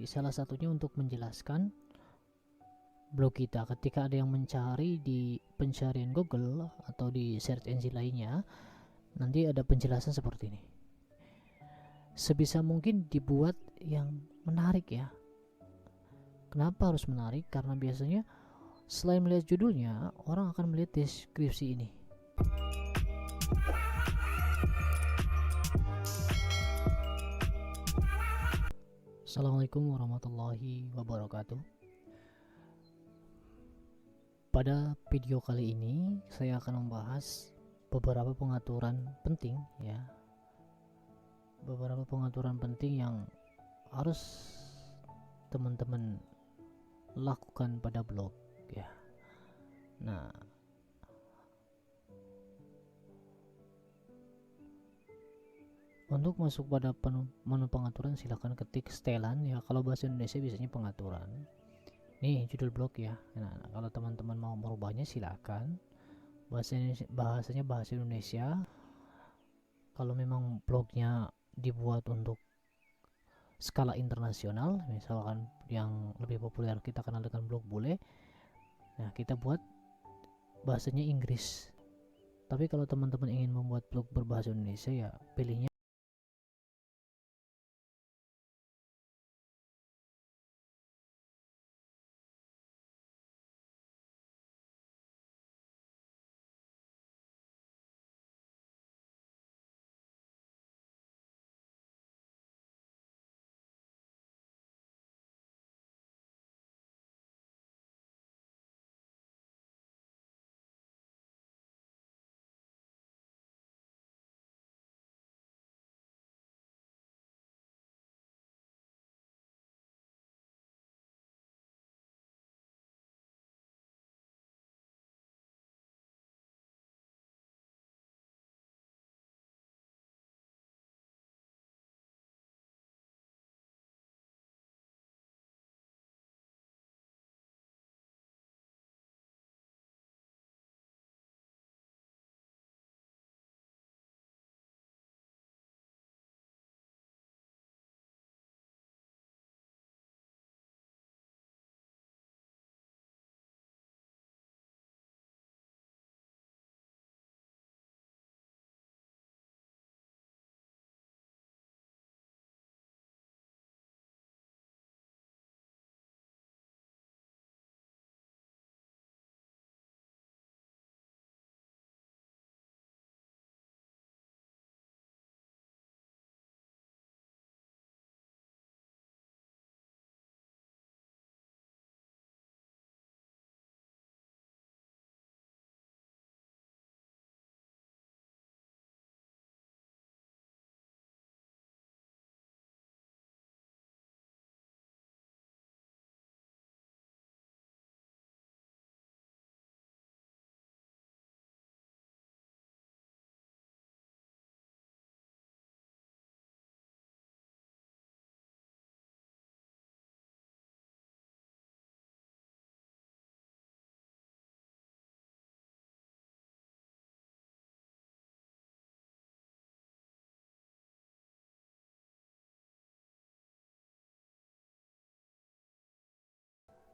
Salah satunya untuk menjelaskan blog kita. Ketika ada yang mencari di pencarian Google atau di search engine lainnya, nanti ada penjelasan seperti ini. Sebisa mungkin dibuat yang menarik ya. Kenapa harus menarik? Karena biasanya selain melihat judulnya, orang akan melihat deskripsi ini. Assalamualaikum warahmatullahi wabarakatuh. Pada video kali ini saya akan membahas beberapa pengaturan penting ya. Beberapa pengaturan penting yang harus teman-teman lakukan pada blog ya. Nah, untuk masuk pada menu pengaturan silahkan ketik setelan ya. Kalau bahasa Indonesia biasanya pengaturan. Nih judul blog ya. Nah, kalau teman-teman mau merubahnya silakan. Bahasanya bahasa Indonesia. Kalau memang blognya dibuat untuk skala internasional, misalkan yang lebih populer kita kenal dengan blog bule, nah kita buat bahasanya Inggris. Tapi kalau teman-teman ingin membuat blog berbahasa Indonesia ya pilihnya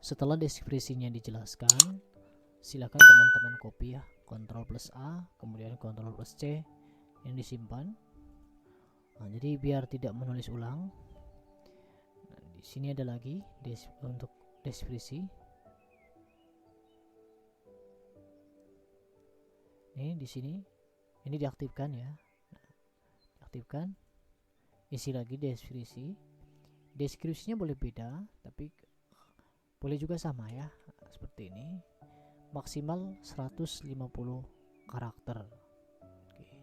setelah deskripsinya dijelaskan, silakan teman-teman copy ya, Ctrl plus A, kemudian Ctrl plus C yang disimpan. Nah, jadi biar tidak menulis ulang. Nah, di sini ada lagi untuk deskripsi. Ini di sini, ini diaktifkan ya. Nah, diaktifkan, isi lagi deskripsi. Deskripsinya boleh beda, tapi boleh juga sama ya, seperti ini. Maksimal 150 karakter. Oke.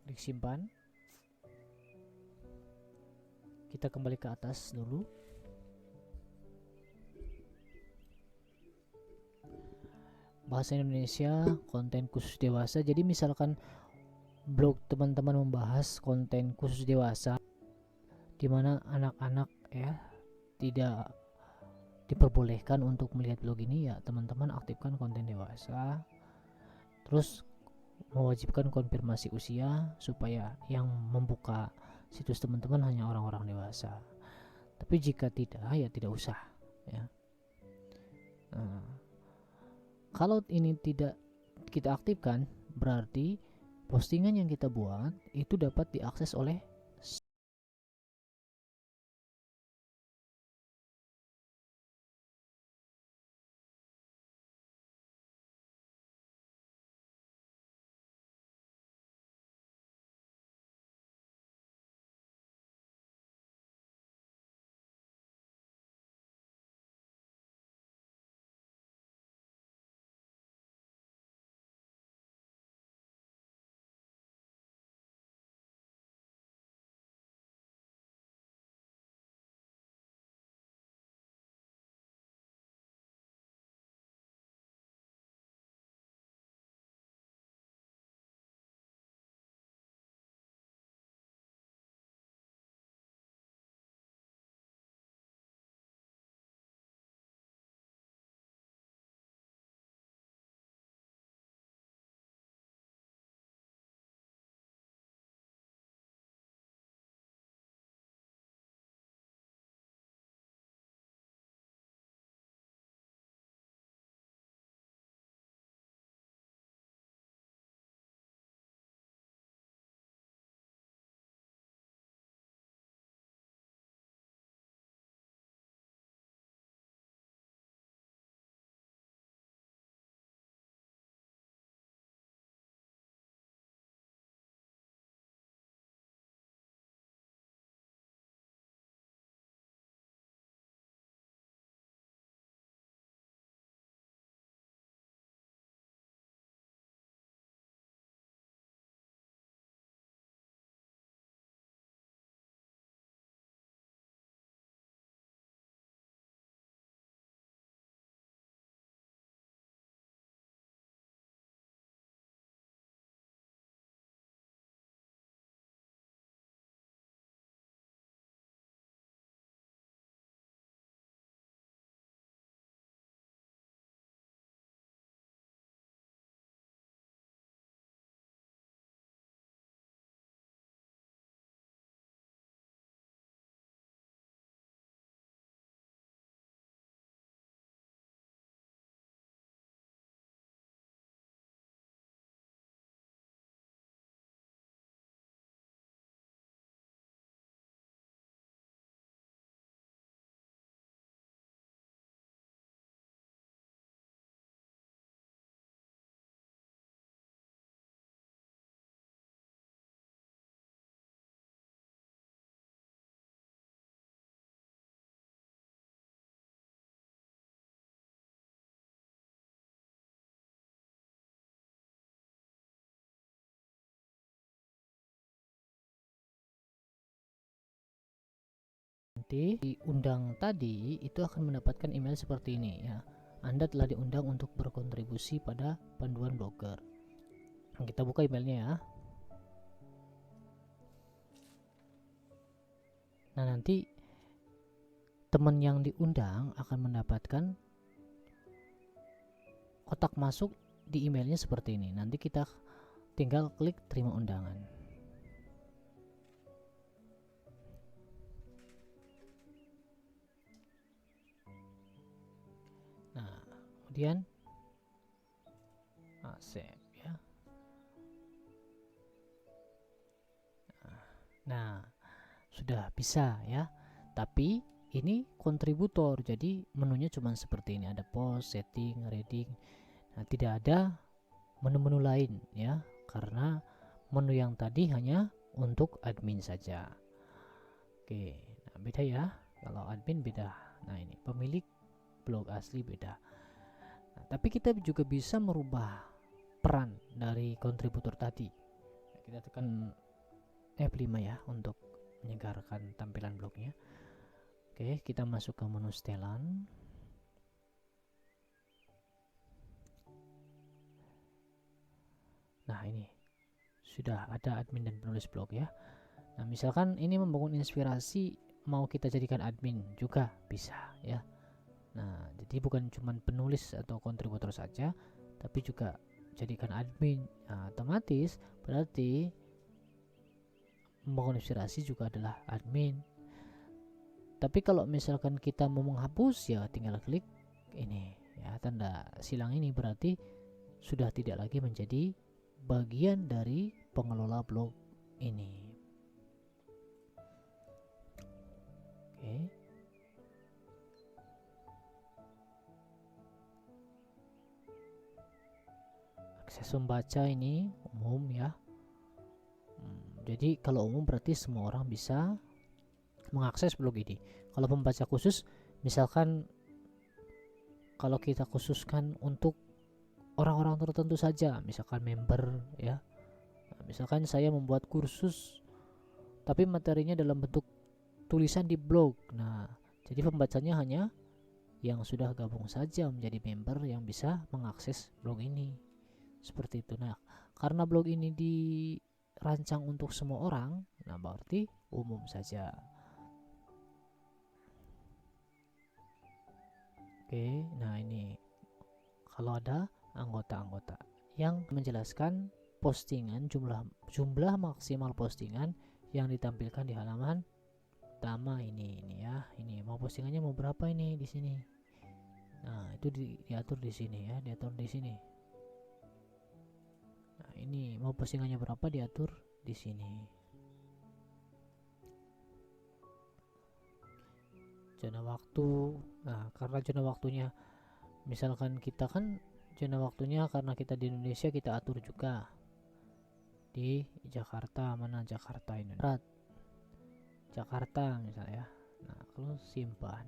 Klik simpan. Kita kembali ke atas dulu. Bahasa Indonesia, konten khusus dewasa. Jadi misalkan blog teman-teman membahas konten khusus dewasa, dimana anak-anak ya tidak diperbolehkan untuk melihat blog ini, ya teman-teman aktifkan konten dewasa. Terus mewajibkan konfirmasi usia supaya yang membuka situs teman-teman hanya orang-orang dewasa. Tapi jika tidak, ya tidak usah ya. Nah, kalau ini tidak kita aktifkan, berarti postingan yang kita buat itu dapat diakses oleh nanti diundang tadi itu akan mendapatkan email seperti ini ya. Anda telah diundang untuk berkontribusi pada panduan blogger. Kita buka emailnya ya. Nah, nanti teman yang diundang akan mendapatkan kotak masuk di emailnya seperti ini. Nanti kita tinggal klik terima undangan. Nah, kemudian save ya. Nah, sudah bisa ya. Tapi ini kontributor, jadi menunya cuma seperti ini. Ada post, setting, reading. Nah, tidak ada menu-menu lain ya, karena menu yang tadi hanya untuk admin saja. Oke, nah beda ya. Kalau admin beda. Nah, ini pemilik blog asli beda. Nah, tapi kita juga bisa merubah peran dari kontributor tadi. Kita tekan F5 ya untuk menyegarkan tampilan blognya. Oke, kita masuk ke menu setelan. Nah, ini sudah ada admin dan penulis blog ya. Nah, misalkan ini membangun inspirasi, mau kita jadikan admin juga bisa ya. Nah, jadi bukan cuma penulis atau kontributor saja, tapi juga jadikan admin. Nah, otomatis berarti mengonfirmasi juga adalah admin. Tapi kalau misalkan kita mau menghapus, ya tinggal klik ini ya, tanda silang ini, berarti sudah tidak lagi menjadi bagian dari pengelola blog ini. Oke. Akses membaca ini umum ya. Jadi kalau umum berarti semua orang bisa mengakses blog ini. Kalau pembaca khusus, misalkan kalau kita khususkan untuk orang-orang tertentu saja, misalkan member ya. Misalkan saya membuat kursus tapi materinya dalam bentuk tulisan di blog. Nah, jadi pembacanya hanya yang sudah gabung saja menjadi member yang bisa mengakses blog ini. Seperti itu. Nah, karena blog ini dirancang untuk semua orang, nah berarti umum saja. Oke, nah ini kalau ada anggota-anggota yang menjelaskan postingan, jumlah maksimal postingan yang ditampilkan di halaman utama ini ya. Ini mau postingannya mau berapa ini di sini. Nah, itu diatur di sini ya, diatur di sini. Nah, ini mau postingannya berapa diatur di sini. Zona waktu. Nah, karena zona waktunya, misalkan kita kan zona waktunya karena kita di Indonesia, kita atur juga di Jakarta. Mana Jakarta ini? Jakarta misalnya. Nah, kalau simpan.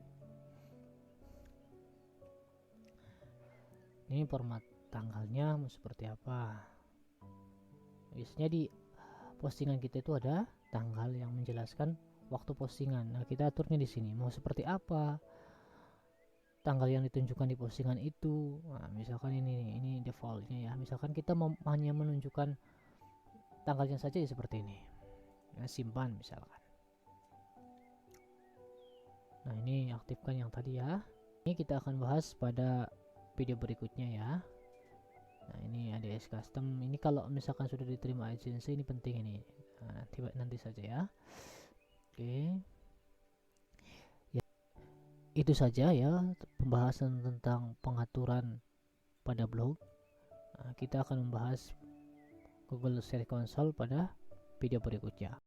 Ini format tanggalnya mau seperti apa? Biasanya di postingan kita itu ada tanggal yang menjelaskan waktu postingan. Nah, kita aturnya di sini mau seperti apa tanggal yang ditunjukkan di postingan itu. Nah, misalkan ini defaultnya ya. Misalkan kita hanya menunjukkan tanggalnya saja ya seperti ini. Nah, simpan misalkan. Nah, ini aktifkan yang tadi ya. Ini kita akan bahas pada video berikutnya ya. Nah, ini ADS custom. Ini kalau misalkan sudah diterima agency, ini penting ini. Nah, nanti saja ya. Oke. Ya, itu saja ya pembahasan tentang pengaturan pada blog. Nah, kita akan membahas Google Search Console pada video berikutnya.